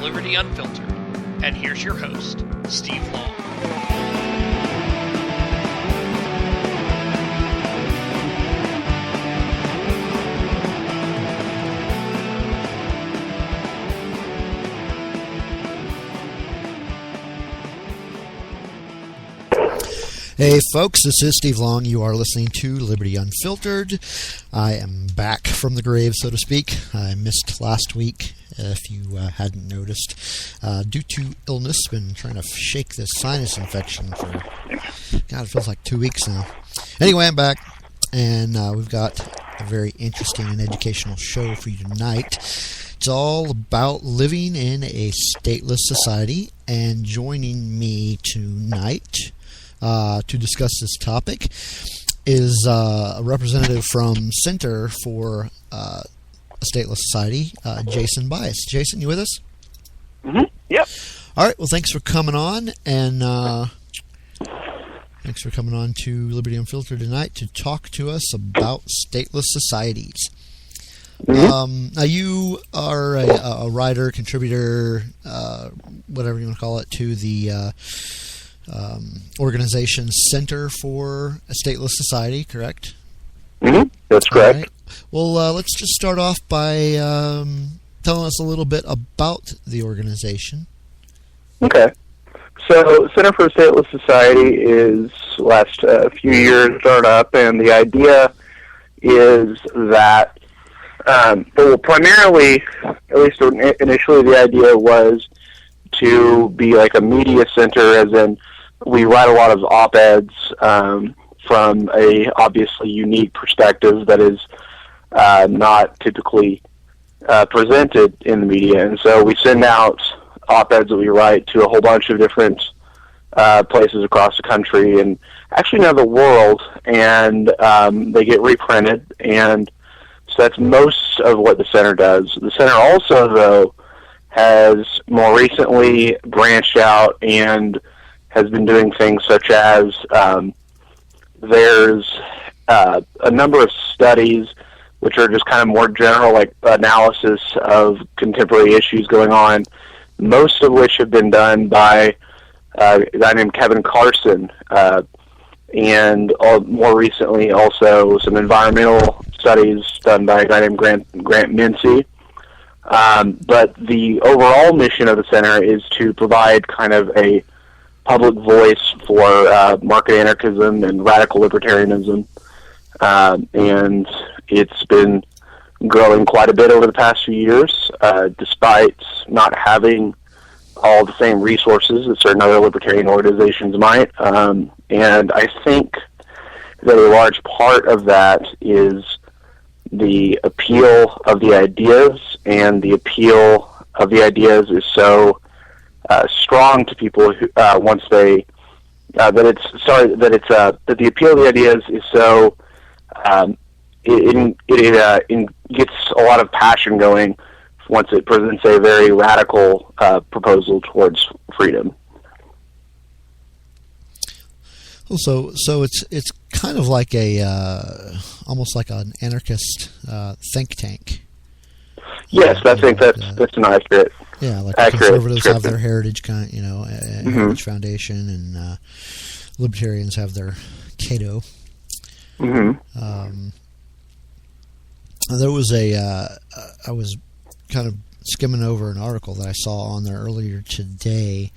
Liberty Unfiltered. And here's your host, Steve Long. Hey folks, this is Steve Long. You are listening to Liberty Unfiltered. I am back from the grave, so to speak. I missed last week, if you hadn't noticed, due to illness. Been trying to shake this sinus infection for, God, it feels like 2 weeks now. Anyway, I'm back, and we've got a very interesting and educational show for you tonight. It's all about living in a stateless society, and joining me tonight to discuss this topic is a representative from Center for a Stateless Society, Jason Bias. Jason, you with us? Mm-hmm. Yep. All right. Well, thanks for coming on, and thanks for coming on to Liberty Unfiltered tonight to talk to us about stateless societies. Mm-hmm. Now, you are a writer, contributor, whatever you want to call it, to the organization Center for a Stateless Society, correct? Mm-hmm. That's correct. Right. Well, let's just start off by telling us a little bit about the organization. Okay. So, Center for a Stateless Society is last few years started up, and the idea is that, well, primarily, at least initially, the idea was to be like a media center, as in we write a lot of op-eds from a obviously unique perspective that is not typically presented in the media. And so we send out op-eds that we write to a whole bunch of different places across the country and actually now the world, and they get reprinted. And so that's most of what the center does. The center also, though, has more recently branched out and has been doing things such as there's a number of studies which are just kind of more general, like analysis of contemporary issues going on, most of which have been done by a guy named Kevin Carson, and more recently also some environmental studies done by a guy named Grant Mincy. But the overall mission of the center is to provide kind of a public voice for market anarchism and radical libertarianism, and it's been growing quite a bit over the past few years, despite not having all the same resources that certain other libertarian organizations might. And I think that a large part of that is the appeal of the ideas, and the appeal of the ideas is so strong to people who once they that the appeal of the ideas is so it gets a lot of passion going once it presents a very radical proposal towards freedom. Well, so it's kind of like almost like an anarchist think tank. Yes, I think that's an accurate. Yeah, like the conservatives have their Heritage, mm-hmm. Heritage Foundation, and libertarians have their Cato. Mm-hmm. There was I was kind of skimming over an article that I saw on there earlier today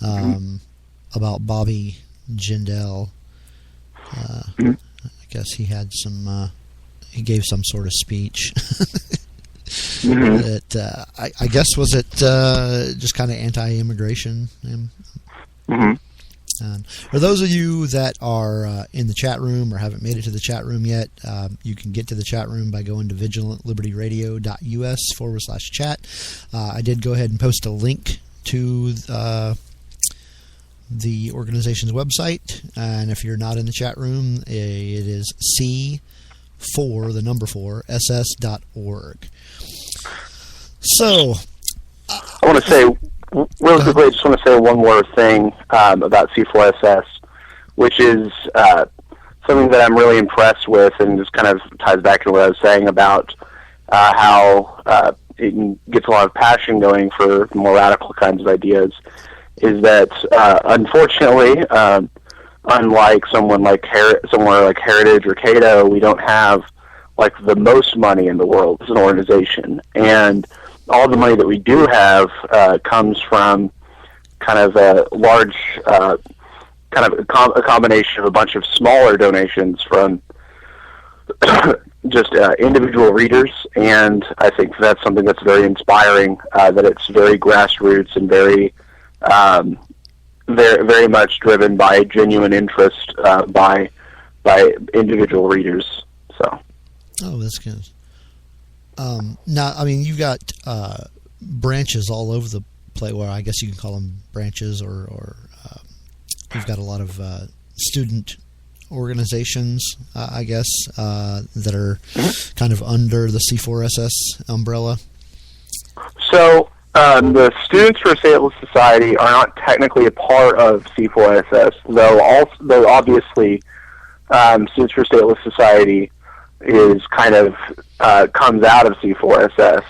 about Bobby Jindal. I guess he had he gave some sort of speech. Mm-hmm. That I guess was it just kind of anti-immigration. Mm-hmm. For those of you that are in the chat room or haven't made it to the chat room yet, you can get to the chat room by going to vigilantlibertyradio.us/chat. I did go ahead and post a link to the organization's website, and if you're not in the chat room, it is c4ss.org. So, I want to say, real quickly, I just want to say one more thing about C4SS, which is something that I'm really impressed with, and just kind of ties back to what I was saying about how it gets a lot of passion going for more radical kinds of ideas, is that unfortunately, unlike somewhere like Heritage or Cato, we don't have like the most money in the world as an organization, and all the money that we do have comes from kind of a large, kind of a combination of a bunch of smaller donations from just individual readers, and I think that's something that's very inspiring. That it's very grassroots and very, very much driven by genuine interest by individual readers. So. Oh, that's good. Now, I mean, you've got branches all over the place. Well, I guess you can call them branches, or you've got a lot of student organizations, I guess, that are kind of under the C4SS umbrella. So, the Students for a Stateless Society are not technically a part of C4SS, though obviously Students for a Stateless Society is kind of comes out of C4SS.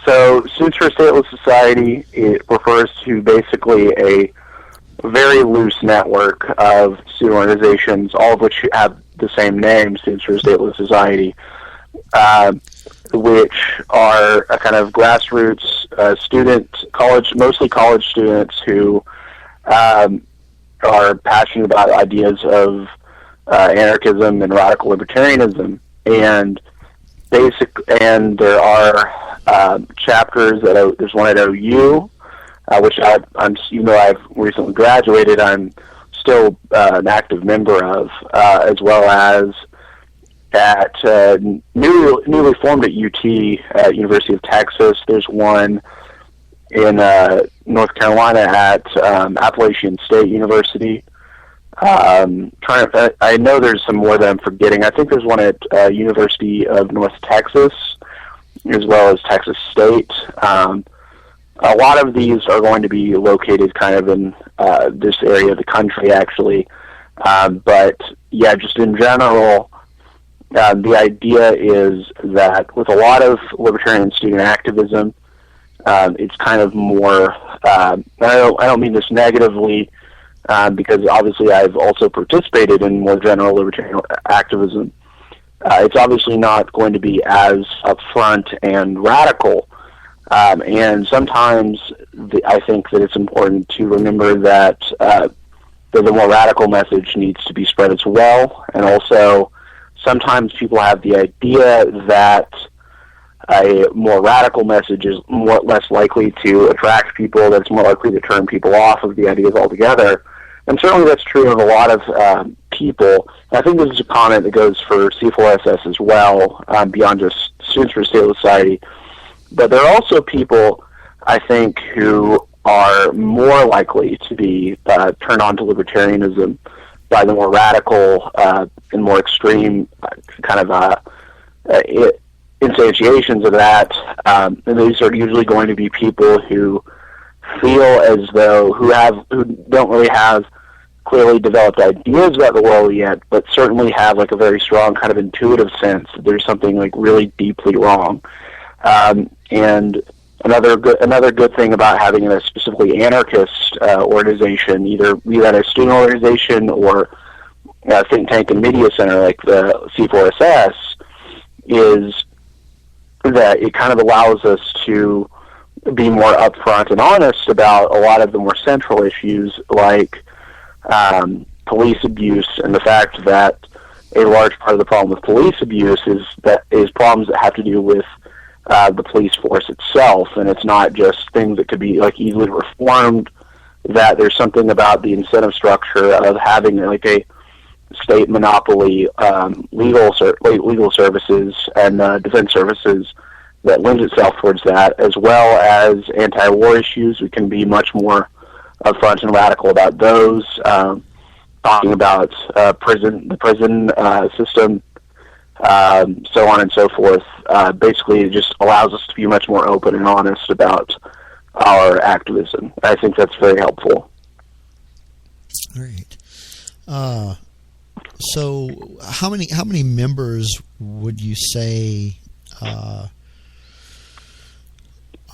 So Students for a Stateless Society, it refers to basically a very loose network of student organizations, all of which have the same name, Students for a Stateless Society, which are a kind of grassroots mostly college students who are passionate about ideas of anarchism and radical libertarianism, and there are chapters there's one at OU, which I'm even though I've recently graduated, I'm still an active member of, as well as at newly formed at UT, at University of Texas. There's one in North Carolina at Appalachian State University. I know there's some more that I'm forgetting. I think there's one at University of North Texas, as well as Texas State. A lot of these are going to be located kind of in this area of the country, actually. But yeah, just in general, the idea is that with a lot of libertarian student activism, it's kind of more. I don't mean this negatively, because obviously I've also participated in more general libertarian activism. It's obviously not going to be as upfront and radical, and sometimes I think that it's important to remember that the more radical message needs to be spread as well, and also sometimes people have the idea that a more radical message is less likely to attract people, that it's more likely to turn people off of the ideas altogether. And certainly that's true of a lot of people. I think this is a comment that goes for C4SS as well, beyond just Students for a Stateless Society. But there are also people, I think, who are more likely to be turned on to libertarianism by the more radical and more extreme kind of instantiations of that. And these are usually going to be people who feel as though, who don't really have clearly developed ideas about the world yet, but certainly have like a very strong kind of intuitive sense that there's something like really deeply wrong. And another good thing about having a specifically anarchist organization, either be that a student organization or a think tank and media center like the C4SS, is that it kind of allows us to be more upfront and honest about a lot of the more central issues, like police abuse, and the fact that a large part of the problem with police abuse is problems that have to do with the police force itself, and it's not just things that could be like easily reformed. That there's something about the incentive structure of having like a state monopoly legal services and defense services that lends itself towards that, as well as anti-war issues. We can be much more upfront and radical about those, talking about the prison system, so on and so forth. Basically, it just allows us to be much more open and honest about our activism. I think that's very helpful. All right. So, how many members would you say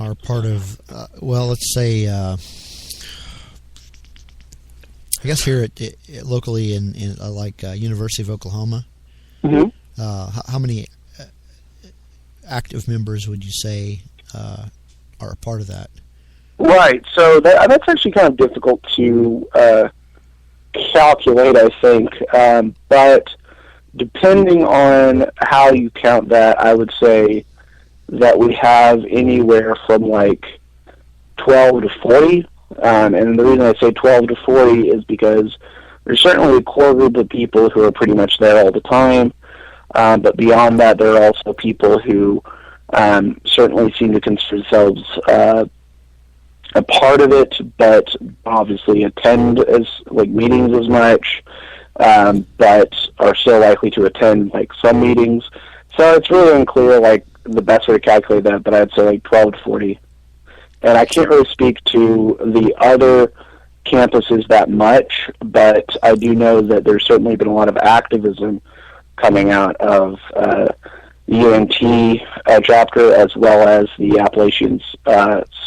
are part of, let's say, I guess here locally in University of Oklahoma. Mm-hmm. How many active members would you say are a part of that? Right. So that's actually kind of difficult to calculate, I think. But depending on how you count that, I would say that we have anywhere from 12 to 40. And the reason I say 12 to 40 is because there's certainly a core group of people who are pretty much there all the time. But beyond that, there are also people who certainly seem to consider themselves a part of it, but obviously attend as meetings as much, but are still likely to attend some meetings. So it's really unclear the best way to calculate that, but I'd say 12 to 40. And I can't really speak to the other campuses that much, but I do know that there's certainly been a lot of activism coming out of the UNT chapter as well as the Appalachian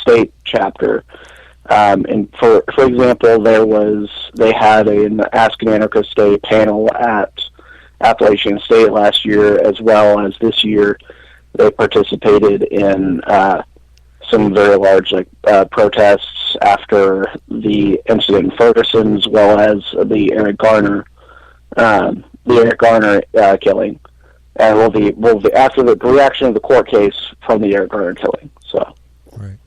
State chapter. And for example, they had an Ask an Anarchist Day panel at Appalachian State last year, as well as this year they participated in some very large protests after the incident in Ferguson, as well as the Eric Garner killing, and after the reaction of the court case from the Eric Garner killing. So, right.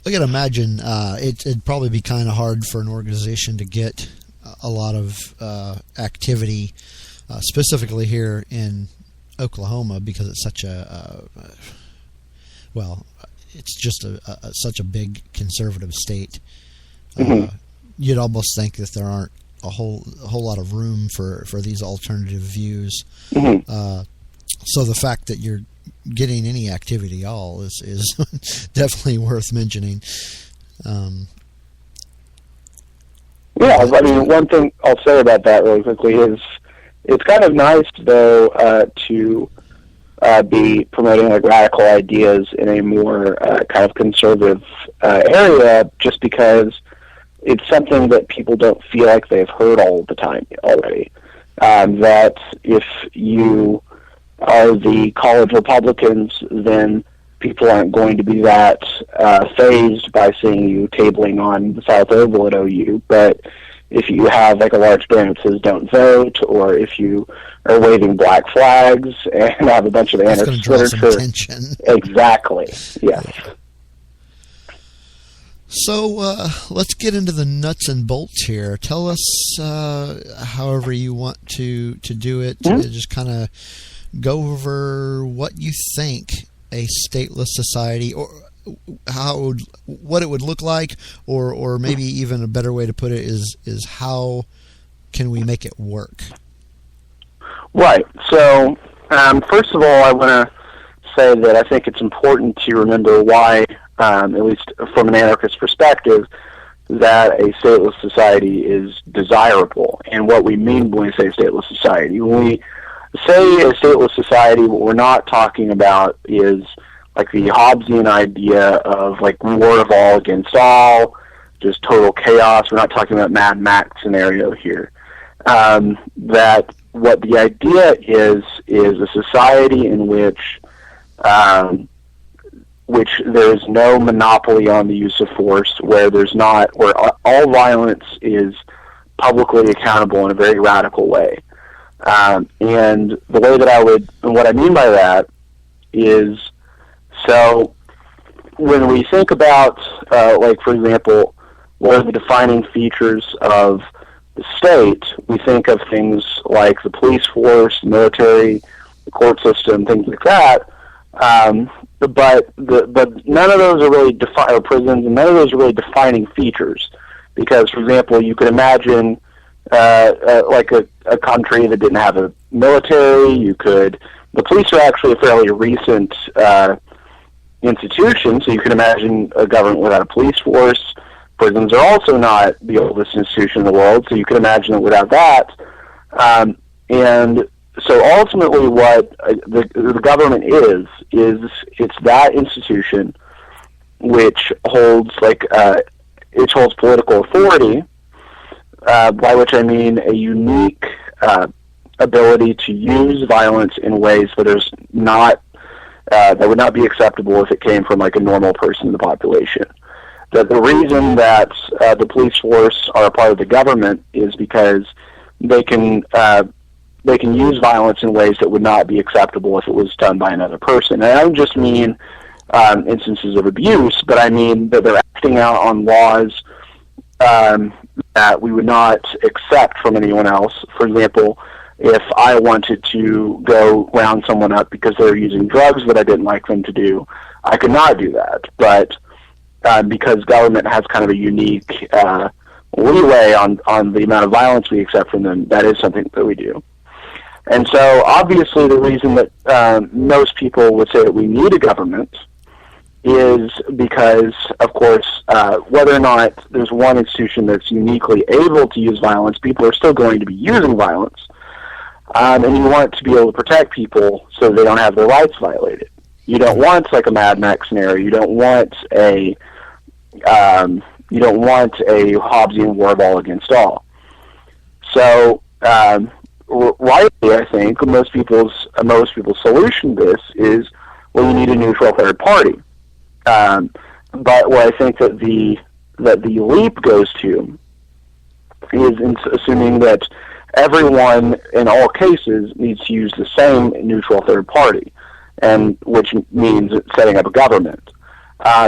I can imagine it'd probably be kind of hard for an organization to get a lot of activity, specifically here in Oklahoma, because it's such it's just such a big conservative state. Mm-hmm. You'd almost think that there aren't a whole lot of room for these alternative views. Mm-hmm. So the fact that you're getting any activity at all is definitely worth mentioning. Yeah, I mean, one thing I'll say about that really quickly is it's kind of nice, though, to be promoting radical ideas in a more kind of conservative area, just because it's something that people don't feel like they've heard all the time already. That if you are the college Republicans, then people aren't going to be that fazed by seeing you tabling on the South Oval at OU. But if you have a large banner that says "Don't vote," or if you are waving black flags and have a bunch of anarchist literature, exactly, yes. So let's get into the nuts and bolts here. Tell us, however you want to do it, just kind of go over what you think a stateless society, or what it would look like, or maybe even a better way to put it is how can we make it work? Right. So, first of all, I want to say that I think it's important to remember why, at least from an anarchist perspective, that a stateless society is desirable, and what we mean when we say stateless society. When we say a stateless society, what we're not talking about is the Hobbesian idea of war of all against all, just total chaos. We're not talking about Mad Max scenario here. That what the idea is a society in which there's no monopoly on the use of force, where all violence is publicly accountable in a very radical way. And the way that what I mean by that is, so when we think about, for example, what are the defining features of the state, we think of things like the police force, the military, the court system, things like that. But none of those are really or prisons, and none of those are really defining features. Because, for example, you could imagine a country that didn't have a military. The police are actually a fairly recent institution, so you can imagine a government without a police force. Prisons are also not the oldest institution in the world, so you can imagine it without that. And so ultimately what the government is it's that institution which holds it holds political authority, by which I mean a unique ability to use violence in ways that is not that would not be acceptable if it came from like a normal person in the population. That the reason that the police force are a part of the government is because they can use violence in ways that would not be acceptable if it was done by another person. And I don't just mean instances of abuse, but I mean that they're acting out on laws that we would not accept from anyone else. For example, if I wanted to go round someone up because they were using drugs that I didn't like them to do, I could not do that. But because government has kind of a unique leeway on the amount of violence we accept from them, that is something that we do. And so obviously the reason that most people would say that we need a government is because, of course, whether or not there's one institution that's uniquely able to use violence, people are still going to be using violence. And you want to be able to protect people so they don't have their rights violated. You don't want like a Mad Max scenario. You don't want a Hobbesian war of all against all. So rightly, I think most people's solution to this is, well, you need a neutral third party. But what I think that the leap goes to is in assuming that everyone in all cases needs to use the same neutral third party, and which means setting up a government.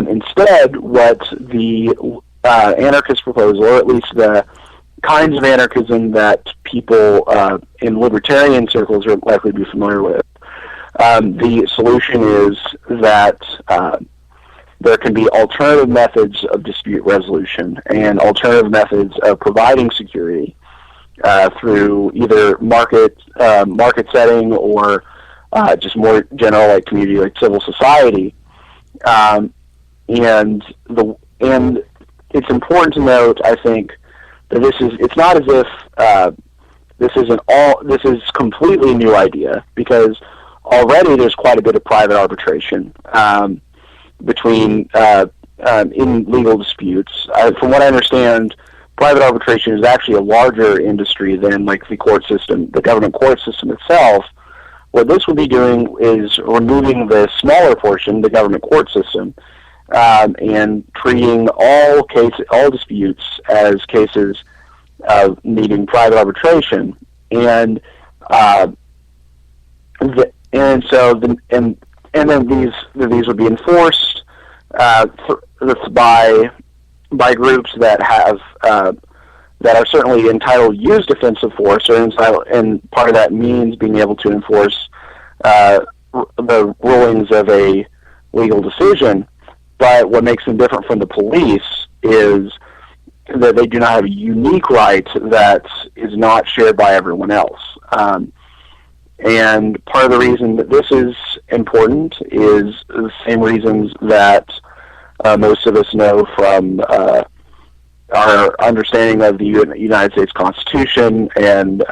Instead, what the anarchist proposal, or at least the kinds of anarchism that people in libertarian circles are likely to be familiar with, the solution is that there can be alternative methods of dispute resolution and alternative methods of providing security through either market setting or just more general like community, like civil society. And it's important to note, I think, that it's not as if this is completely new idea, because already there's quite a bit of private arbitration between in legal disputes. From what I understand, private arbitration is actually a larger industry than like the court system, the government court system itself. What this would be doing is removing the smaller portion, the government court system, and treating all disputes as cases needing private arbitration, and then these would be enforced by groups that have that are certainly entitled to use defensive force, and part of that means being able to enforce the rulings of a legal decision. But what makes them different from the police is that they do not have a unique right that is not shared by everyone else. And part of the reason that this is important is the same reasons that most of us know from our understanding of the United States Constitution and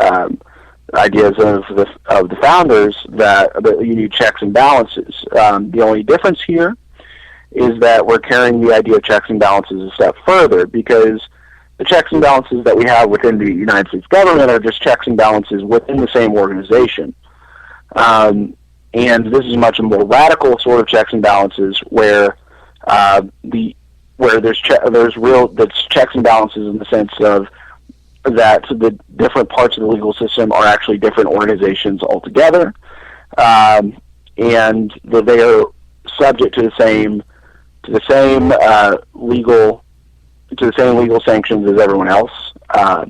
ideas of the founders, that you need checks and balances. The only difference here is that we're carrying the idea of checks and balances a step further, because the checks and balances that we have within the United States government are just checks and balances within the same organization. And this is much more radical sort of checks and balances where there's checks and balances in the sense of that the different parts of the legal system are actually different organizations altogether, and that they are subject to the same legal sanctions as everyone else. But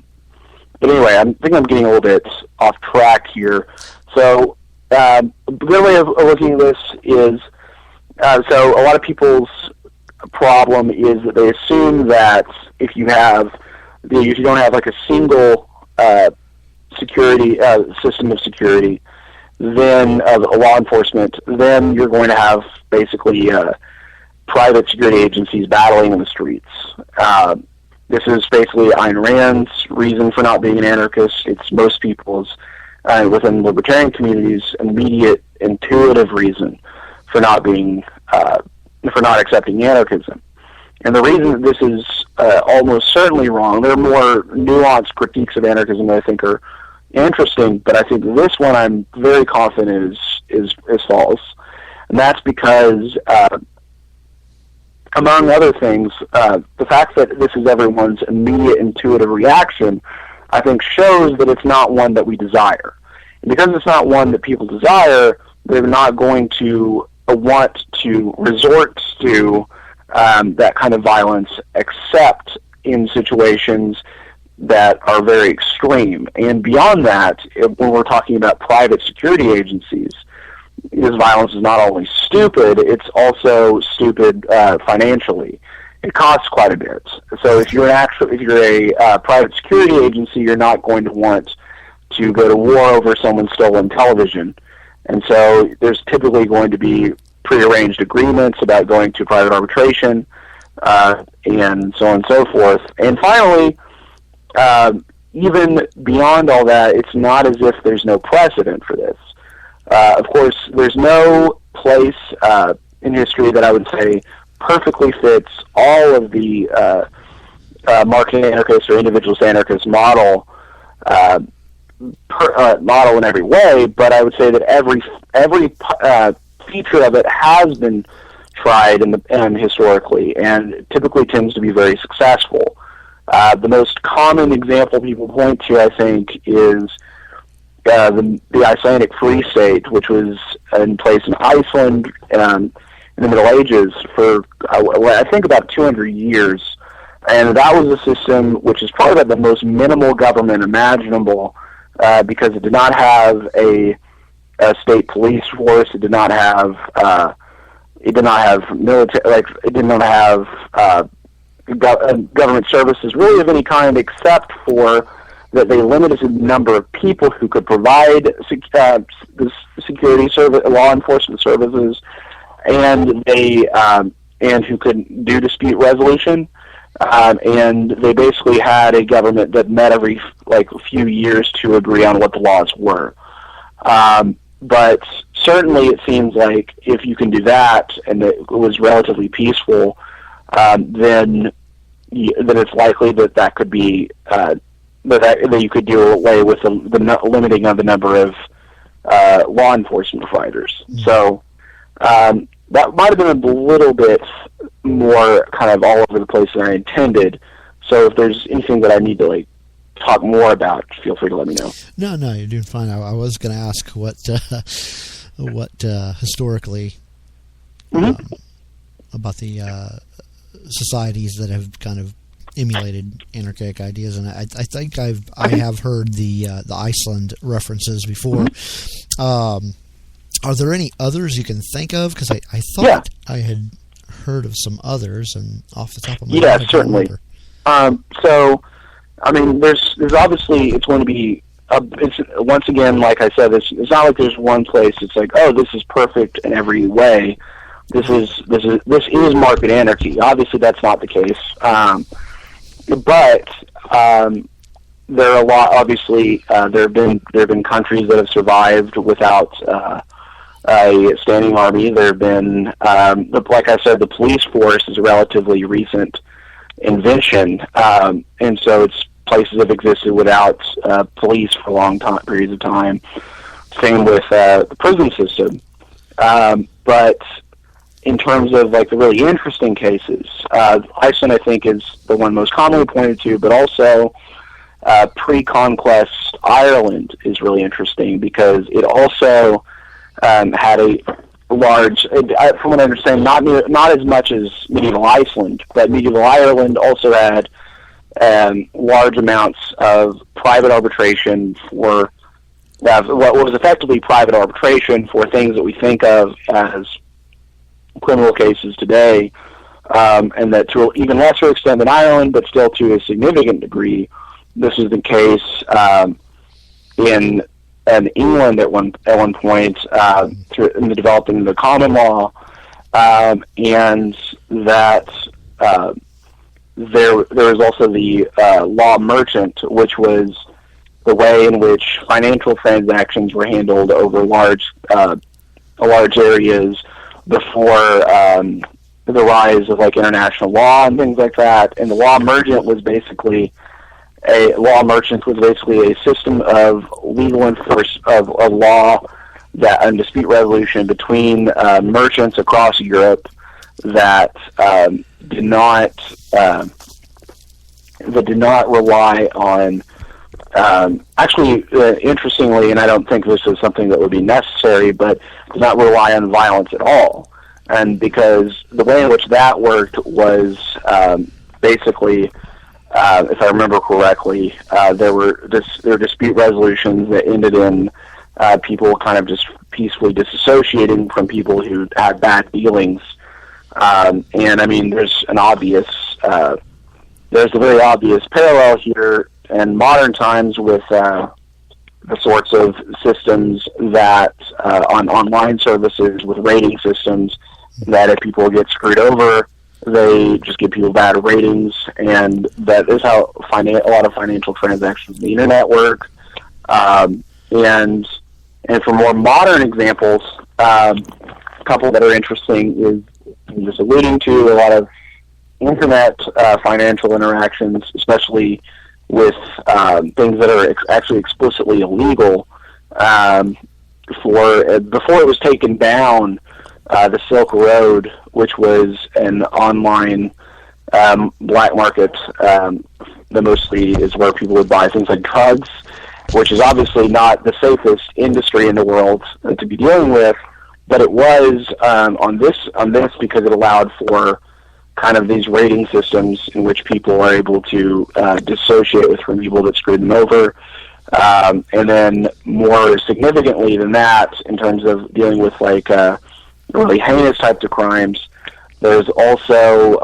anyway, I think I'm getting a little bit off track here. So a good way of looking at this is, so a lot of people's problem is that they assume that if you don't have like a single security system of security, then law enforcement, then you're going to have basically private security agencies battling in the streets. This is basically Ayn Rand's reason for not being an anarchist. It's most people's within libertarian communities, immediate intuitive reason for not accepting anarchism. And the reason that this is almost certainly wrong, there are more nuanced critiques of anarchism that I think are interesting, but I think this one I'm very confident is false. And that's because, among other things, the fact that this is everyone's immediate intuitive reaction, I think, shows that it's not one that we desire. And because it's not one that people desire, they're not going to want to resort to that kind of violence, except in situations that are very extreme. And beyond that, when we're talking about private security agencies, this violence is not only stupid, it's also stupid financially. It costs quite a bit. So if you're a private security agency, you're not going to want to go to war over someone's stolen television. And so there's typically going to be prearranged agreements about going to private arbitration, and so on and so forth. And finally, even beyond all that, it's not as if there's no precedent for this. Of course, there's no place in history that I would say perfectly fits all of the market anarchist or individualist anarchist model in every way, but I would say that every feature of it has been tried and historically, and typically tends to be very successful. The most common example people point to, I think, is the Icelandic Free State, which was in place in Iceland in the Middle Ages for, I think, about 200 years. And that was a system which is probably the most minimal government imaginable, because it did not have a state police force. It did not have military, it did not have government services really of any kind, except for that they limited the number of people who could provide the security service, law enforcement services, and and who could do dispute resolution. And they basically had a government that met every few years to agree on what the laws were. But certainly it seems like if you can do that and it was relatively peaceful, then it's likely that could be that you could do away with the limiting of the number of law enforcement providers. Mm-hmm. So that might have been a little bit more kind of all over the place than I intended. So if there's anything that I need to talk more about, feel free to let me know. No, you're doing fine. I was going to ask what historically about the societies that have kind of emulated anarchic ideas, and I think I have heard the Iceland references before. Mm-hmm. Are there any others you can think of? Because I thought I had heard of some others, and off the top of my head, I can't certainly. So, I mean, there's obviously it's going to be. It's once again, like I said, it's not like there's one place. It's like, oh, this is perfect in every way. This is market anarchy. Obviously, that's not the case. But there are a lot. Obviously, there have been countries that have survived without a standing army. There have been, like I said, the police force is a relatively recent invention, and so places have existed without police for long periods of time. Same with the prison system. But in terms of the really interesting cases, Iceland, I think, is the one most commonly pointed to, but also pre-conquest Ireland is really interesting because it also had a large, from what I understand, not as much as medieval Iceland, but medieval Ireland also had large amounts of private arbitration for what was effectively private arbitration for things that we think of as criminal cases today, and that to an even lesser extent than Ireland, but still to a significant degree, this is the case in England at one point in the developing of the common law, and that there is also the law merchant, which was the way in which financial transactions were handled over large areas before the rise of like international law and things like that. And the law merchant was basically a system of legal of law that and dispute resolution between merchants across Europe that did not rely on interestingly, and I don't think this is something that would be necessary, but did not rely on violence at all. And because the way in which that worked was basically, if I remember correctly, there were dispute resolutions that ended in people kind of just peacefully disassociating from people who had bad dealings. And I mean, there's a very obvious parallel here in modern times with the sorts of systems that on online services with rating systems, that if people get screwed over, they just give people bad ratings, and that is how a lot of financial transactions on the internet work. And for more modern examples, a couple that are interesting is I'm just alluding to a lot of internet financial interactions, especially with things that are actually explicitly illegal. Before it was taken down, the Silk Road, which was an online black market that mostly is where people would buy things like drugs, which is obviously not the safest industry in the world to be dealing with, but it was on this because it allowed for kind of these rating systems in which people are able to dissociate with from people that screwed them over. And then more significantly than that, in terms of dealing with like really heinous types of crimes, there's also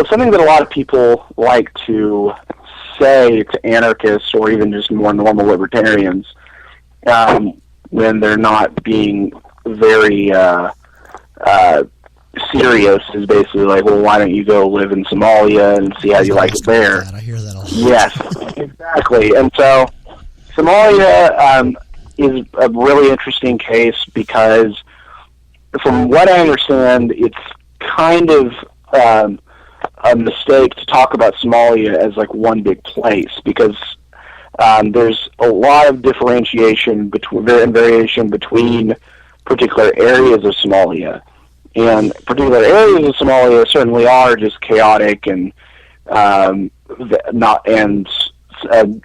something that a lot of people like to say to anarchists or even just more normal libertarians when they're not being very serious is basically like, well, why don't you go live in Somalia and see how you like it there? I hear that a lot. Yes, exactly. And so Somalia is a really interesting case because from what I understand, it's kind of a mistake to talk about Somalia as like one big place, because there's a lot of differentiation and variation between particular areas of Somalia. And particular areas of Somalia certainly are just chaotic and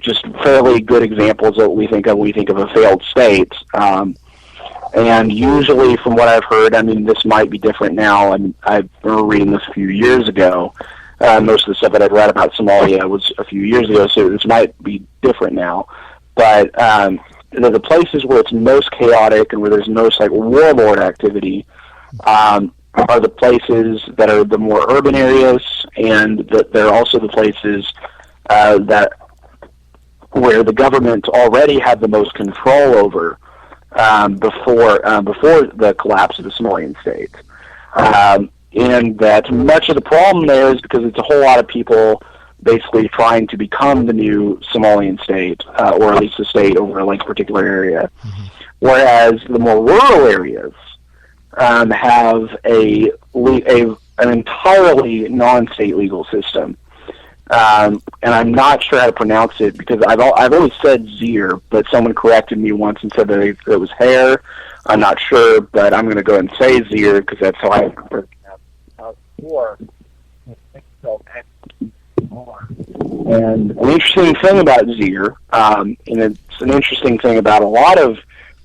just fairly good examples that we think of a failed state. And usually, from what I've heard, I mean, this might be different now. I remember reading this a few years ago. Most of the stuff that I've read about Somalia was a few years ago, so this might be different now. But the places where it's most chaotic and where there's most like warlord activity are the places that are the more urban areas, and that they're also the places that where the government already had the most control over before the collapse of the Somalian state. And that much of the problem there is because it's a whole lot of people basically trying to become the new Somalian state, or at least a state over like a particular area. Mm-hmm. Whereas the more rural areas have an entirely non-state legal system. And I'm not sure how to pronounce it because I've always said Zir, but someone corrected me once and said that it was hair. I'm not sure, but I'm going to go ahead and say Zir because that's how I prefer to pronounce it. And an interesting thing about Zir, and it's an interesting thing about a lot of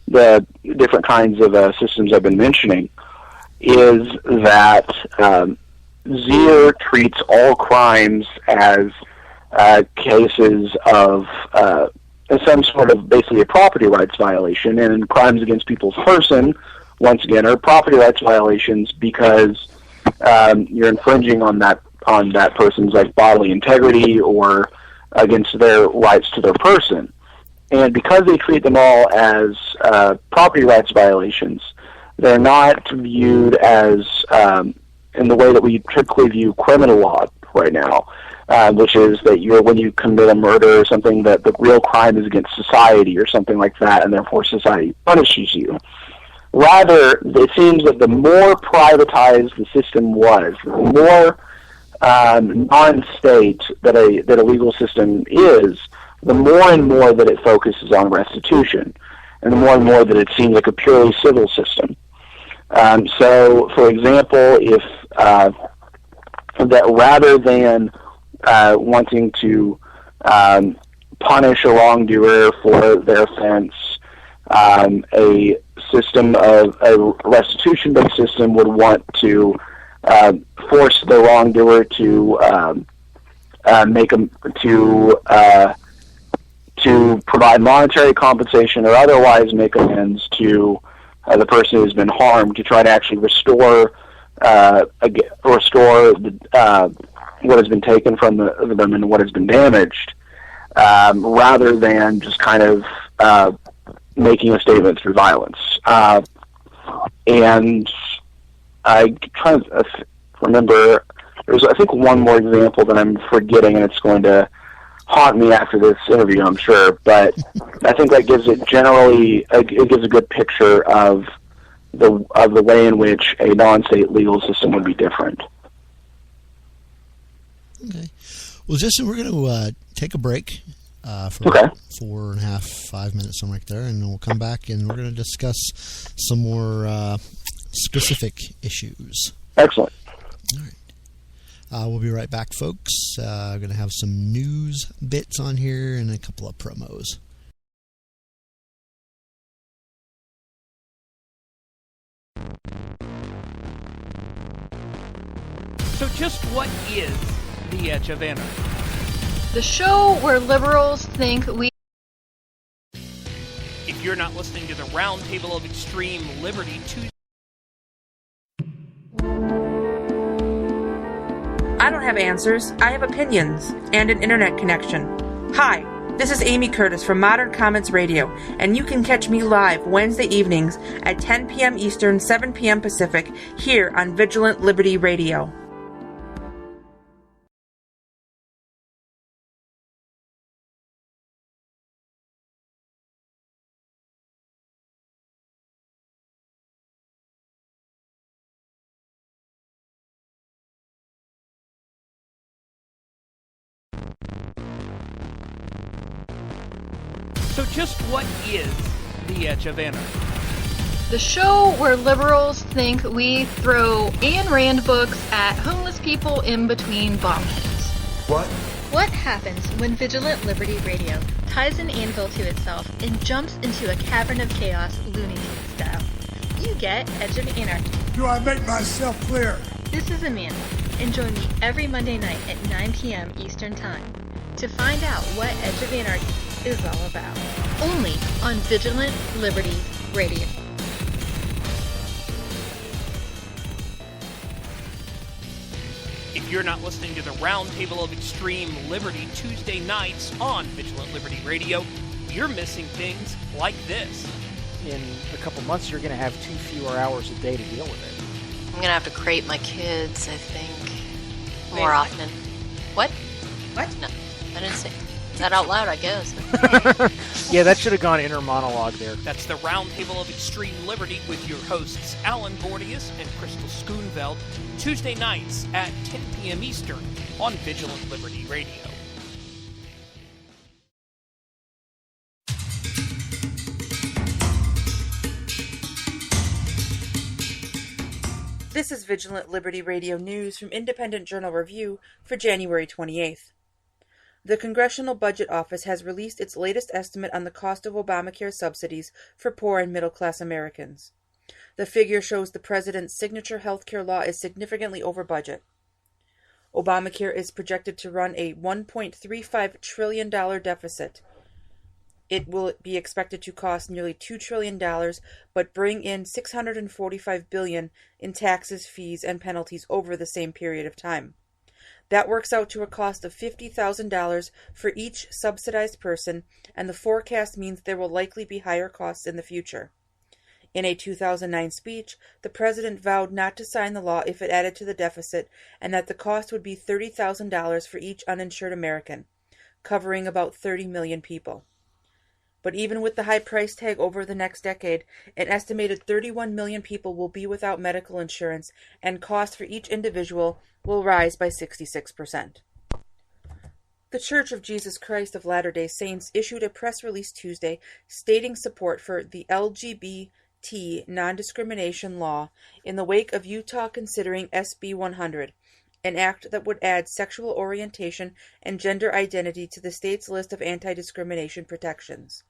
the different kinds of systems I've been mentioning, is that Zir treats all crimes as cases of some sort of basically a property rights violation, and crimes against people's person, once again, are property rights violations because you're infringing on that person's like bodily integrity or against their rights to their person. And because they treat them all as property rights violations, they're not viewed as in the way that we typically view criminal law right now. which is that when you commit a murder or something, that the real crime is against society or something like that, and therefore society punishes you. Rather, it seems that the more privatized the system was, the more non-state that a legal system is, the more and more that it focuses on restitution, and the more and more that it seems like a purely civil system. So, for example, if that rather than wanting to punish a wrongdoer for their offense, a restitution-based system would want to force the wrongdoer to to provide monetary compensation or otherwise make amends to the person who's been harmed, to try to actually restore what has been taken from them and what has been damaged, rather than just kind of making a statement through violence. And I try to remember, there's I think one more example that I'm forgetting, and it's going to haunt me after this interview, I'm sure. But I think that gives it gives a good picture of the way in which a non-state legal system would be different. Okay. Well, Justin, we're going to take a break for 4.5, 5 minutes, something like there, and then we'll come back and we're going to discuss some more specific issues. Excellent. All right. We'll be right back, folks. We're going to have some news bits on here and a couple of promos. So just what is The Edge of Anarchy? The show where liberals think we... If you're not listening to the Roundtable of Extreme Liberty Tuesday... I don't have answers. I have opinions and an internet connection. Hi, this is Amy Curtis from Modern Comments Radio, and you can catch me live Wednesday evenings at 10 p.m. Eastern, 7 p.m. Pacific, here on Vigilant Liberty Radio. So just what is The Edge of Anarchy? The show where liberals think we throw Ayn Rand books at homeless people in between bomb hits. What? What happens when Vigilant Liberty Radio ties an anvil to itself and jumps into a cavern of chaos Looney Tunes style? You get Edge of Anarchy. Do I make myself clear? This is Amanda, and join me every Monday night at 9 p.m. Eastern Time to find out what Edge of Anarchy is all about. Only on Vigilant Liberty Radio. If you're not listening to the Roundtable of Extreme Liberty Tuesday nights on Vigilant Liberty Radio, you're missing things like this. In a couple months, you're going to have 2 fewer hours a day to deal with it. I'm going to have to crate my kids, I think, more often. What? What? No, I didn't say that out loud, I guess. Yeah, that should have gone inner monologue there. That's the Roundtable of Extreme Liberty with your hosts Alan Gordius and Crystal Schoonveld, Tuesday nights at 10 p.m. Eastern on Vigilant Liberty Radio. This is Vigilant Liberty Radio News from Independent Journal Review for January 28th. The Congressional Budget Office has released its latest estimate on the cost of Obamacare subsidies for poor and middle-class Americans. The figure shows the president's signature health care law is significantly over budget. Obamacare is projected to run a $1.35 trillion deficit. It will be expected to cost nearly $2 trillion, but bring in $645 billion in taxes, fees, and penalties over the same period of time. That works out to a cost of $50,000 for each subsidized person, and the forecast means there will likely be higher costs in the future. In a 2009 speech, the president vowed not to sign the law if it added to the deficit, and that the cost would be $30,000 for each uninsured American, covering about 30 million people. But even with the high price tag over the next decade, an estimated 31 million people will be without medical insurance, and costs for each individual will rise by 66%. The Church of Jesus Christ of Latter-day Saints issued a press release Tuesday stating support for the LGBT non-discrimination law in the wake of Utah considering SB 100, an act that would add sexual orientation and gender identity to the state's list of anti-discrimination protections.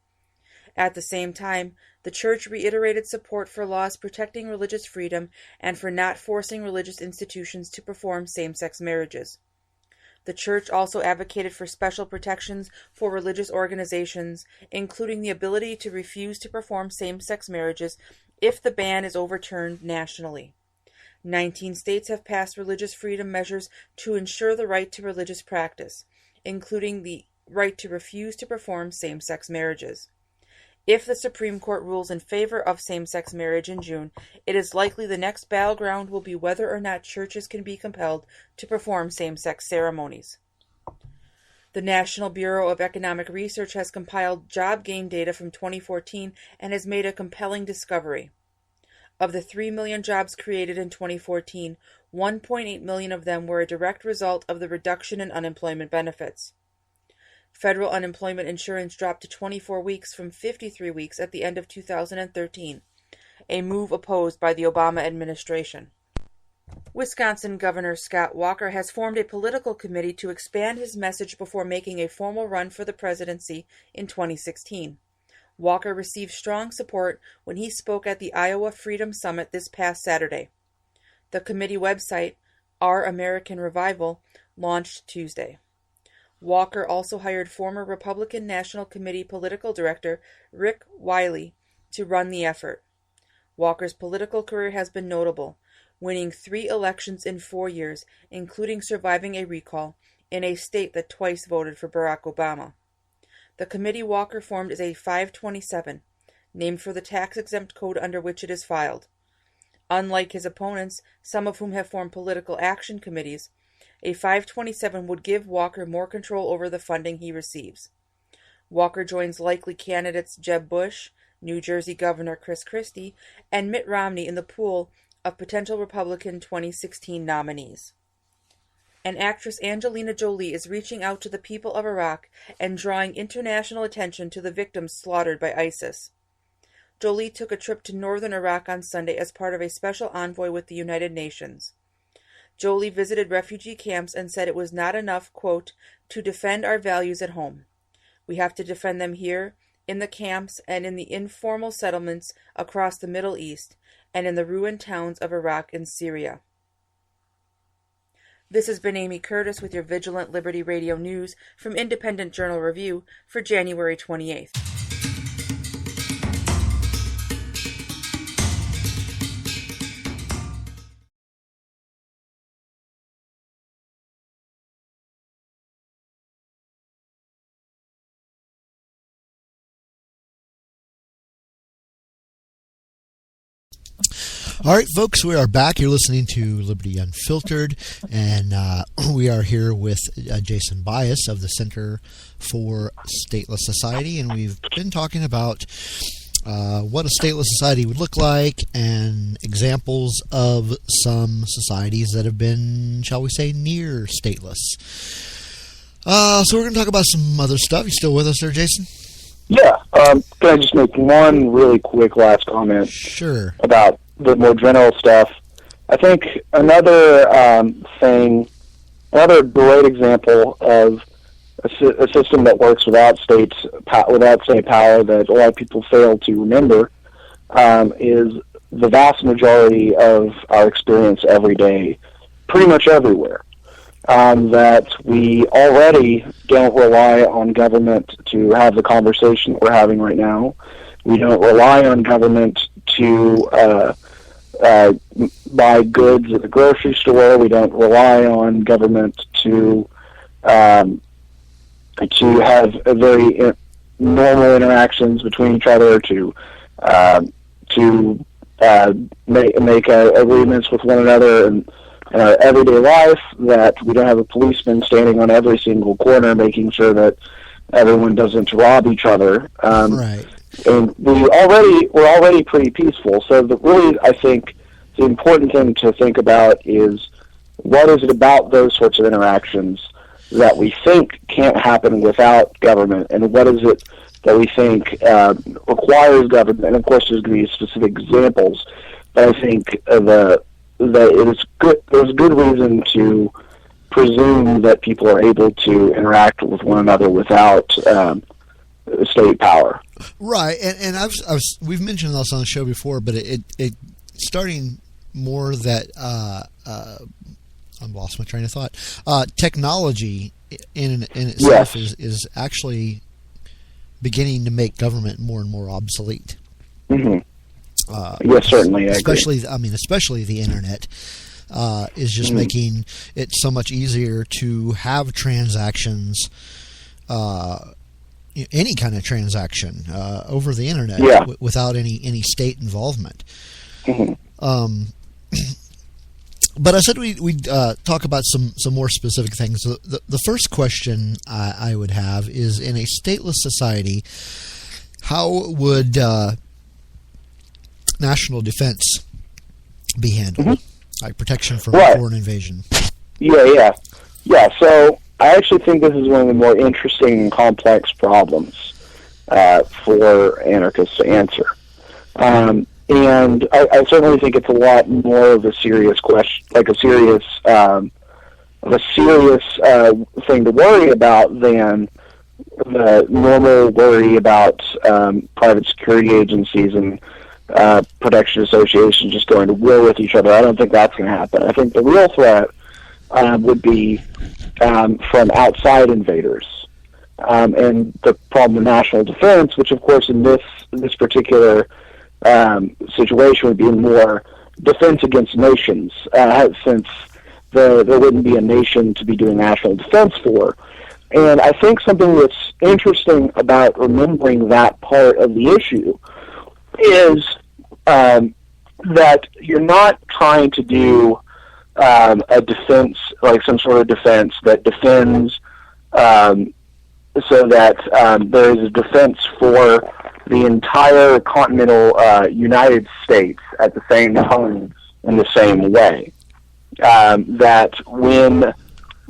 At the same time, the church reiterated support for laws protecting religious freedom and for not forcing religious institutions to perform same-sex marriages. The church also advocated for special protections for religious organizations, including the ability to refuse to perform same-sex marriages if the ban is overturned nationally. 19 states have passed religious freedom measures to ensure the right to religious practice, including the right to refuse to perform same-sex marriages. If the Supreme Court rules in favor of same-sex marriage in June, it is likely the next battleground will be whether or not churches can be compelled to perform same-sex ceremonies. The National Bureau of Economic Research has compiled job gain data from 2014 and has made a compelling discovery. Of the 3 million jobs created in 2014, 1.8 million of them were a direct result of the reduction in unemployment benefits. Federal unemployment insurance dropped to 24 weeks from 53 weeks at the end of 2013, a move opposed by the Obama administration. Wisconsin Governor Scott Walker has formed a political committee to expand his message before making a formal run for the presidency in 2016. Walker received strong support when he spoke at the Iowa Freedom Summit this past Saturday. The committee website, Our American Revival, launched Tuesday. Walker also hired former Republican National Committee political director Rick Wiley to run the effort. Walker's political career has been notable, winning 3 elections in 4 years, including surviving a recall in a state that twice voted for Barack Obama. The committee Walker formed is a 527, named for the tax-exempt code under which it is filed. Unlike his opponents, some of whom have formed political action committees, a 527 would give Walker more control over the funding he receives. Walker joins likely candidates Jeb Bush, New Jersey Governor Chris Christie, and Mitt Romney in the pool of potential Republican 2016 nominees. And actress Angelina Jolie is reaching out to the people of Iraq and drawing international attention to the victims slaughtered by ISIS. Jolie took a trip to northern Iraq on Sunday as part of a special envoy with the United Nations. Jolie visited refugee camps and said it was not enough, quote, to defend our values at home. We have to defend them here, in the camps, and in the informal settlements across the Middle East, and in the ruined towns of Iraq and Syria. This has been Amy Curtis with your Vigilant Liberty Radio News from Independent Journal Review for January 28th. All right, folks, we are back. You're listening to Liberty Unfiltered, and we are here with Jason Bias of the Center for Stateless Society, and we've been talking about what a stateless society would look like and examples of some societies that have been, shall we say, near stateless. So we're going to talk about some other stuff. You still with us there, Jason? Yeah. Can I just make one really quick last comment? Sure. About the more general stuff. I think another another great example of a system that works without state power that a lot of people fail to remember is the vast majority of our experience every day, pretty much everywhere. That we already don't rely on government to have the conversation that we're having right now. We don't rely on government to buy goods at the grocery store. We don't rely on government to have very normal interactions between each other, to to make agreements with one another in our everyday life, that we don't have a policeman standing on every single corner making sure that everyone doesn't rob each other. Right. And we're already pretty peaceful. So really, I think the important thing to think about is, what is it about those sorts of interactions that we think can't happen without government, and what is it that we think requires government? And of course, there's going to be specific examples, but I think that there's good reason to presume that people are able to interact with one another without state power. Right, and we've mentioned this on the show before, but it starting more that I've lost my train of thought. Technology in itself is actually beginning to make government more and more obsolete. Mm-hmm. Yes, certainly. Especially the internet is just making it so much easier to have transactions, any kind of transaction over the internet without any state involvement. Mm-hmm. But I said we'd talk about some more specific things. The first question I would have is, in a stateless society, how would national defense be handled? Like protection from foreign invasion? Yeah. So I actually think this is one of the more interesting and complex problems for anarchists to answer. And I certainly think it's a lot more of a serious question, like a serious thing to worry about than the normal worry about private security agencies and protection associations just going to war with each other. I don't think that's going to happen. I think the real threat would be from outside invaders. And the problem of national defense, which of course in this particular situation would be more defense against nations, since there wouldn't be a nation to be doing national defense for. And I think something that's interesting about remembering that part of the issue is that you're not trying to do a defense, like some sort of defense that defends so that there is a defense for the entire continental United States at the same time in the same way. That when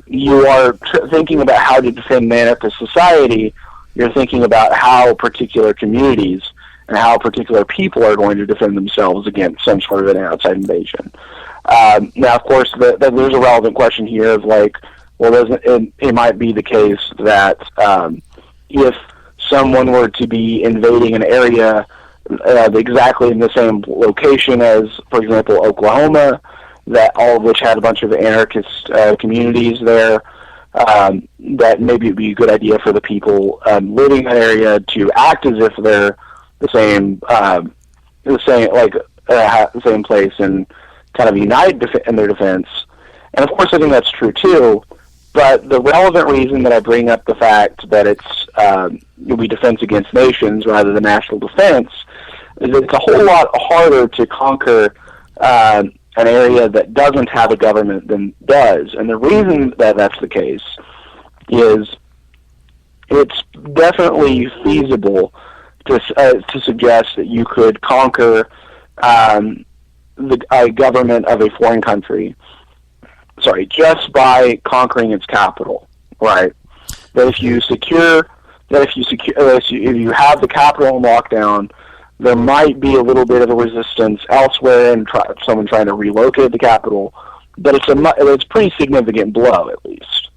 you are thinking about how to defend anarchist society, you're thinking about how particular communities and how particular people are going to defend themselves against some sort of an outside invasion. Now, of course, there's a relevant question here of like, well, it might be the case that if someone were to be invading an area exactly in the same location as, for example, Oklahoma, that all of which had a bunch of anarchist communities there, that maybe it would be a good idea for the people living in that area to act as if they're the same place and kind of unite in their defense. And of course, I think that's true too. But the relevant reason that I bring up the fact that it'll be defense against nations rather than national defense is that it's a whole lot harder to conquer an area that doesn't have a government than does. And the reason that that's the case is it's definitely feasible to suggest that you could conquer a government of a foreign country. Just by conquering its capital, right? That if you have the capital in lockdown, there might be a little bit of a resistance elsewhere and someone trying to relocate the capital, but it's a pretty significant blow at least.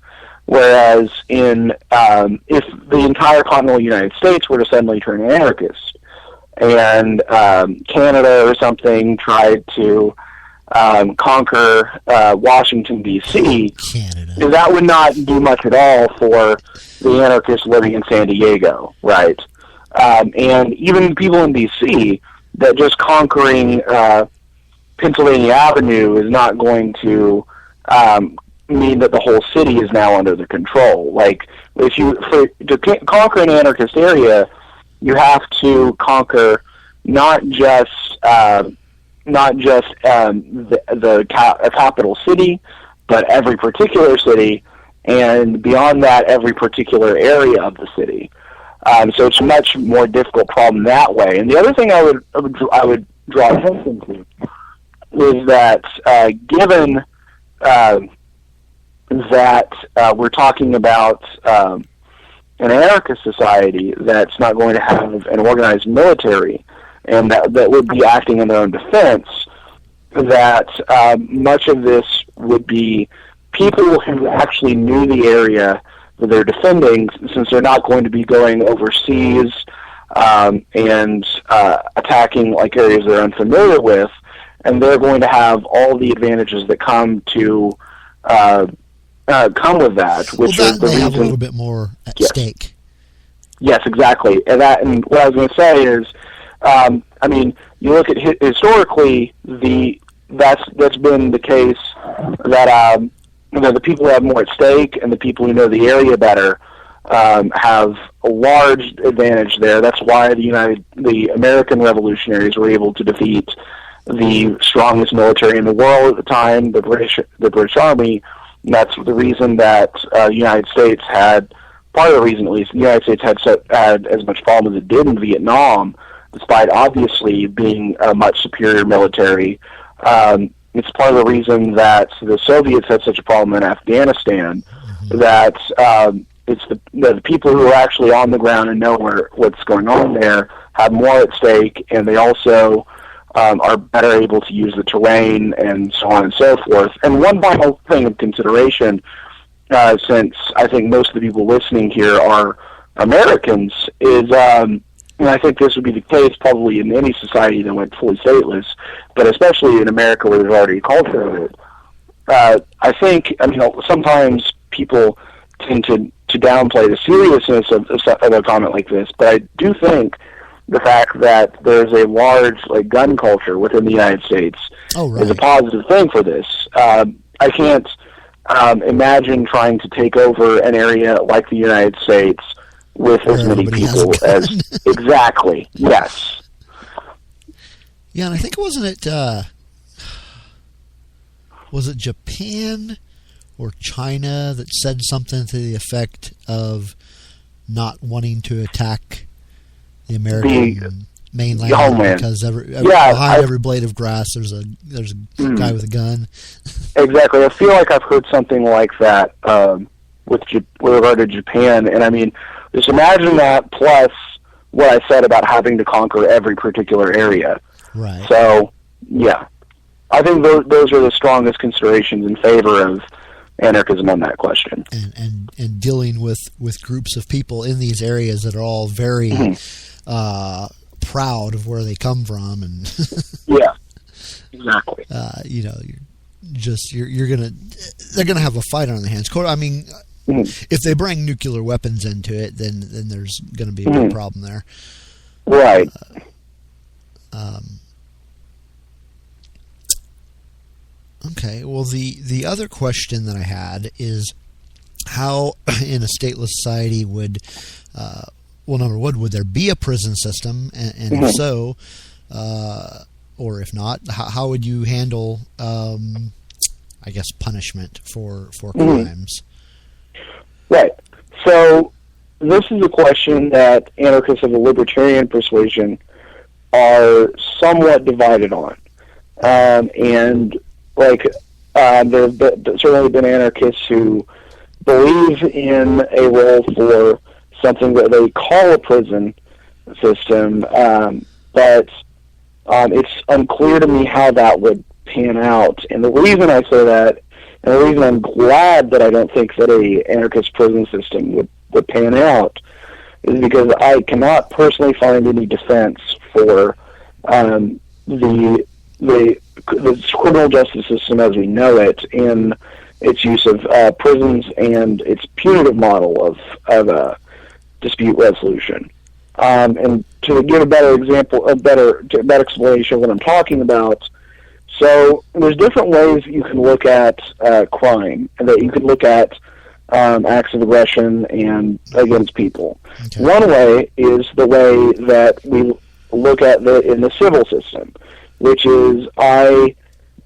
Whereas if the entire continental United States were to suddenly turn anarchist, and Canada or something tried to conquer Washington, D.C., that would not do much at all for the anarchists living in San Diego, right? And even people in D.C., that just conquering Pennsylvania Avenue is not going to mean that the whole city is now under the control. Like, to conquer an anarchist area, you have to conquer not just a capital city, but every particular city, and beyond that, every particular area of the city. So it's a much more difficult problem that way. And the other thing I would draw attention to is that given that we're talking about an anarchist society that's not going to have an organized military and that would be acting in their own defense, that much of this would be people who actually knew the area that they're defending, since they're not going to be going overseas and attacking like areas they're unfamiliar with, and they're going to have all the advantages that come with that, which is the they reason have a little bit more at stake. Yes, exactly. And what I was going to say is, I mean, you look at historically, that's been the case that the people who have more at stake and the people who know the area better have a large advantage there. That's why the American revolutionaries were able to defeat the strongest military in the world at the time, the British Army. And that's the reason that the United States had, part of the reason at least, the United States had as much problem as it did in Vietnam, despite obviously being a much superior military. It's part of the reason that the Soviets had such a problem in Afghanistan, that it's the people who are actually on the ground and know what's going on there have more at stake, and they also are better able to use the terrain and so on and so forth. And one final thing of consideration, since I think most of the people listening here are Americans, is, and I think this would be the case probably in any society that went fully stateless, but especially in America where there's already a culture of it. I think, sometimes people tend to downplay the seriousness of a comment like this, but I do think the fact that there's a large gun culture within the United States is a positive thing for this. I can't imagine trying to take over an area like the United States with as many people as exactly. Yes. Yeah, and I think was it Japan or China that said something to the effect of not wanting to attack the American mainland because behind every blade of grass there's a guy with a gun. Exactly. I feel like I've heard something like that with regard to Japan, and I mean, just imagine that plus what I said about having to conquer every particular area. Right. So, yeah. I think those are the strongest considerations in favor of anarchism on that question. And dealing with groups of people in these areas that are all very proud of where they come from. And yeah, exactly. They're gonna have a fight on their hands. I mean, if they bring nuclear weapons into it, then there's going to be a big problem there. Right. Okay. Well, the other question that I had is how, in a stateless society, would number one, would there be a prison system, and if so, or if not, how would you handle, I guess, punishment for crimes? Right. So this is a question that anarchists of a libertarian persuasion are somewhat divided on. And there have certainly been anarchists who believe in a role for something that they call a prison system, but it's unclear to me how that would pan out. And the reason I say that, and the reason I'm glad that I don't think that a anarchist prison system would pan out, is because I cannot personally find any defense for the criminal justice system as we know it in its use of prisons and its punitive model of dispute resolution. And to give a better example, a better explanation of what I'm talking about, so there's different ways you can look at crime, and that you can look at acts of aggression and against people. Okay. One way is the way that we look at in the civil system, which is I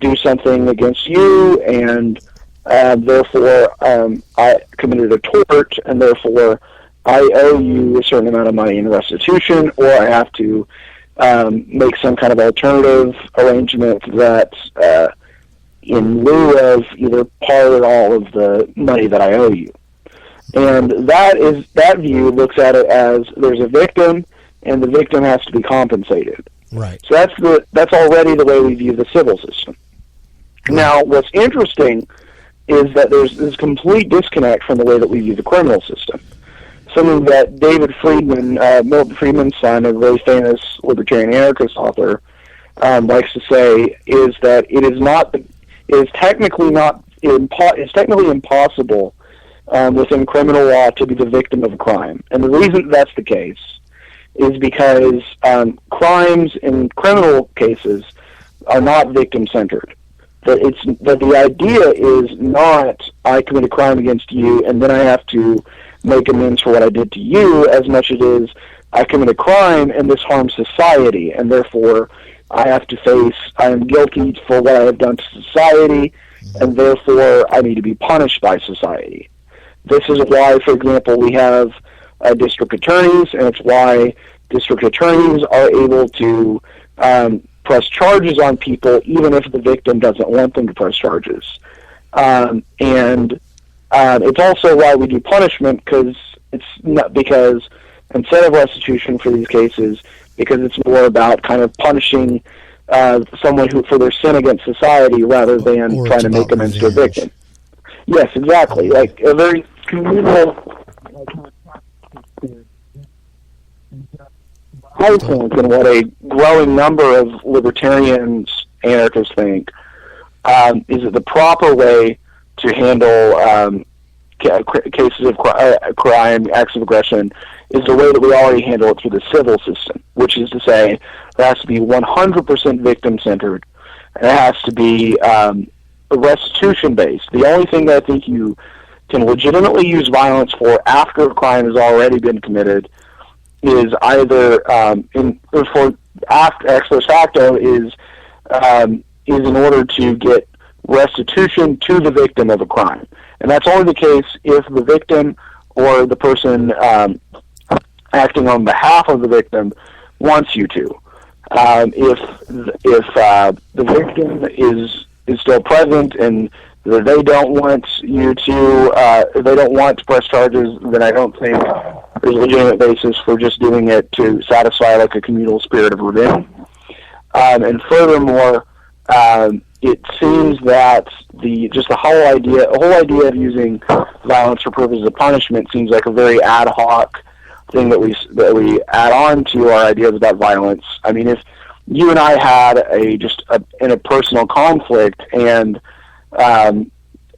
do something against you, and therefore I committed a tort, and therefore I owe you a certain amount of money in restitution, or I have to make some kind of alternative arrangement that in lieu of either part or all of the money that I owe you. And that view looks at it as there's a victim, and the victim has to be compensated. Right. So that's already the way we view the civil system. Now, what's interesting is that there's this complete disconnect from the way that we view the criminal system. Something that David Friedman, Milton Friedman's son, a very famous libertarian anarchist author, likes to say is that it's technically impossible within criminal law to be the victim of a crime. And the reason that's the case is because crimes in criminal cases are not victim-centered. That the idea is not I commit a crime against you and then I have to make amends for what I did to you, as much as it is I commit a crime and this harms society, and therefore I am guilty for what I have done to society, and therefore I need to be punished by society. This is why, for example, we have district attorneys, and it's why district attorneys are able to press charges on people even if the victim doesn't want them to press charges. And it's also why we do punishment, because instead of restitution for these cases, because it's more about kind of punishing someone who for their sin against society rather than trying to make amends to a victim. Yes, exactly. Like a very communal. I think, and what a growing number of libertarians, anarchists think, is that the proper way to handle cases of crime, acts of aggression, is the way that we already handle it through the civil system, which is to say it has to be 100% victim-centered, and it has to be restitution-based. The only thing that I think you can legitimately use violence for after a crime has already been committed is either ex post facto is in order to get restitution to the victim of a crime, and that's only the case if the victim or the person acting on behalf of the victim wants you to. If the victim is still present and they don't want you to, they don't want to press charges, then I don't think there's a legitimate basis for just doing it to satisfy like a communal spirit of revenge. And furthermore, it seems that the whole idea of using violence for purposes of punishment seems like a very ad hoc thing that we add on to our ideas about violence. I mean, if you and I had in a personal conflict, and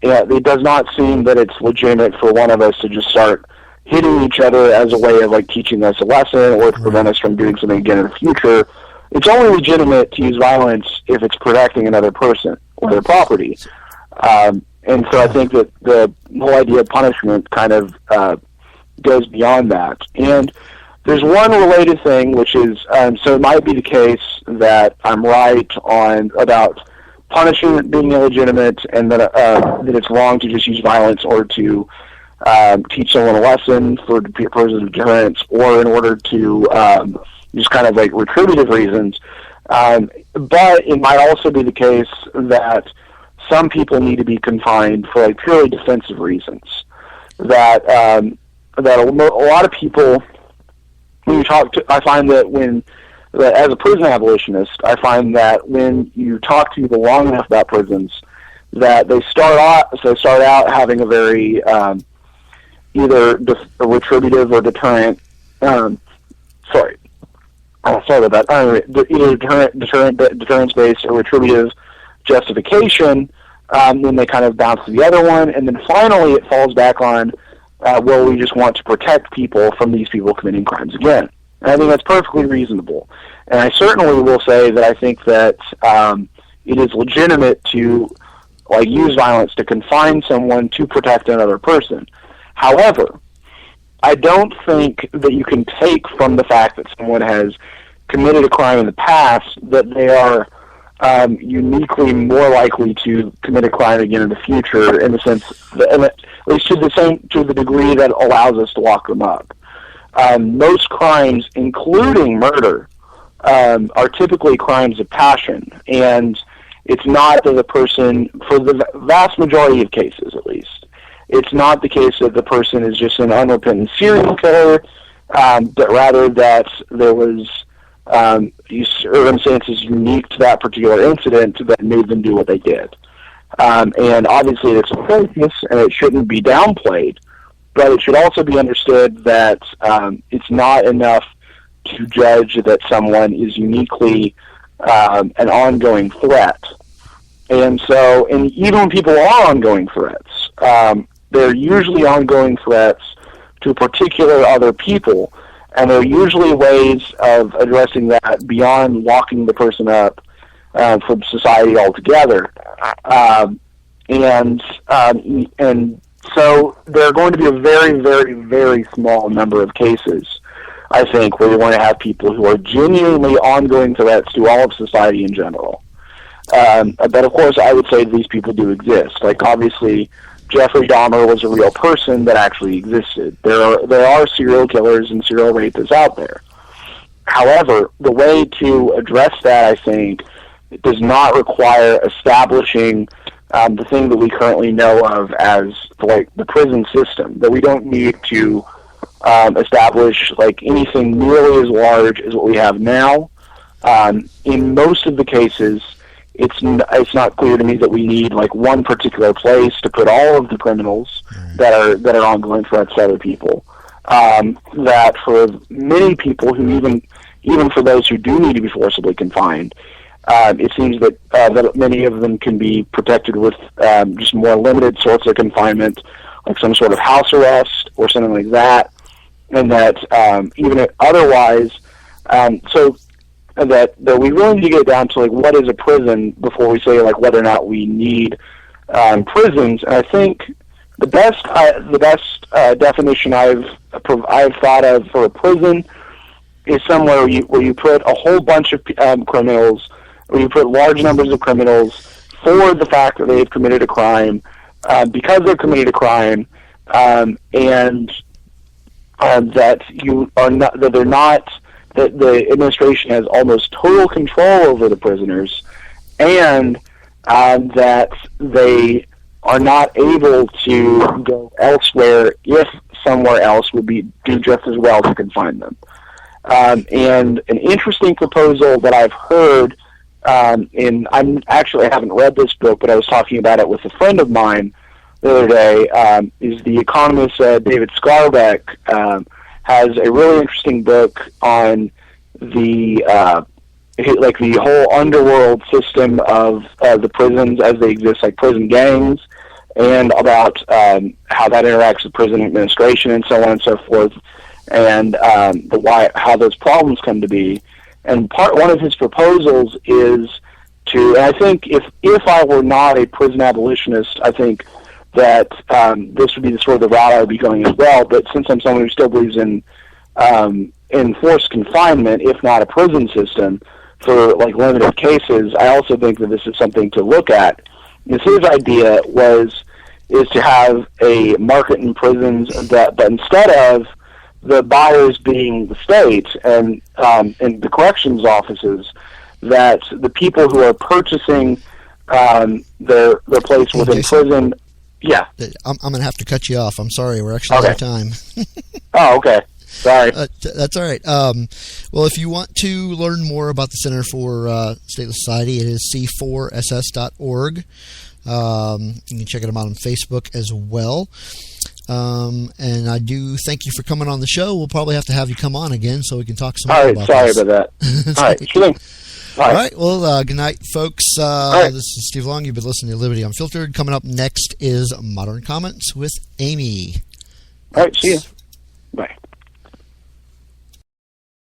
it does not seem that it's legitimate for one of us to just start hitting each other as a way of like teaching us a lesson or to prevent us from doing something again in the future. It's only legitimate to use violence if it's protecting another person or their property. And so I think that the whole idea of punishment kind of goes beyond that. And there's one related thing, which is, so it might be the case that I'm right about punishing being illegitimate, and that it's wrong to just use violence or to teach someone a lesson for purposes of deterrence, or in order to just kind of like retributive reasons. But it might also be the case that some people need to be confined for like purely defensive reasons. That a lot of people, when you talk to, I find that as a prison abolitionist, I find that when you talk to people long enough about prisons, that they start out having a very either a retributive or deterrent. Sorry about that. Either deterrence-based or retributive justification. Then they kind of bounce to the other one, and then finally it falls back on, well, we just want to protect people from these people committing crimes again. And I think that's perfectly reasonable. And I certainly will say that I think that it is legitimate to use violence to confine someone to protect another person. However, I don't think that you can take from the fact that someone has committed a crime in the past, that they are uniquely more likely to commit a crime again in the future, in the sense that, and at least to the degree that allows us to lock them up. Most crimes, including murder, are typically crimes of passion, and it's not that the person, for the vast majority of cases at least, it's not the case that the person is just an unrepentant serial killer, but rather that there was circumstances unique to that particular incident that made them do what they did. And obviously it's atrocious and it shouldn't be downplayed, but it should also be understood that it's not enough to judge that someone is uniquely an ongoing threat. And so, and even when people are ongoing threats, they're usually ongoing threats to particular other people, and there are usually ways of addressing that beyond locking the person up from society altogether. And so there are going to be a very, very, very small number of cases, I think, where you want to have people who are genuinely ongoing threats to all of society in general. But of course, I would say these people do exist. Like, obviously, Jeffrey Dahmer was a real person that actually existed. There are serial killers and serial rapists out there. However, the way to address that, I think, does not require establishing the thing that we currently know of as like the prison system. That we don't need to establish like anything nearly as large as what we have now. In most of the cases, it's not clear to me that we need like one particular place to put all of the criminals that are ongoing threats to other people. That for many people who even for those who do need to be forcibly confined, it seems that many of them can be protected with just more limited sorts of confinement, like some sort of house arrest or something like that, and that even otherwise, so that we really need to get down to like what is a prison before we say like whether or not we need prisons. And I think the best definition I've thought of for a prison is somewhere where you put a whole bunch of criminals, where you put large numbers of criminals for the fact that they've committed a crime, because they've committed a crime, and that you are not, that they're not, that the administration has almost total control over the prisoners, and that they are not able to go elsewhere if somewhere else would do just as well to confine them. And an interesting proposal that I've heard, I haven't read this book, but I was talking about it with a friend of mine the other day, is the economist David Scarbeck has a really interesting book on the whole underworld system of the prisons as they exist, like prison gangs, and about how that interacts with prison administration and so on and so forth, and how those problems come to be. And one of his proposals is to, and I think if I were not a prison abolitionist, I think that this would be the sort of the route I would be going as well. But since I'm someone who still believes in enforced confinement, if not a prison system, for like limited cases, I also think that this is something to look at. His idea is to have a market in prisons but instead of the buyers being the state and the corrections offices, that the people who are purchasing their place within prison. Yeah, I'm going to have to cut you off. I'm sorry, we're actually out of time. Oh, okay. Sorry. That's all right. Well, if you want to learn more about the Center for Stateless Society, it is c4ss.org. You can check them out on Facebook as well. And I do thank you for coming on the show. We'll probably have to have you come on again so we can talk some more about this. Sorry about that. All right, sure. All right. Well, good night, folks. This is Steve Long. You've been listening to Liberty Unfiltered. Coming up next is Modern Comments with Amy. All right. See you. Bye.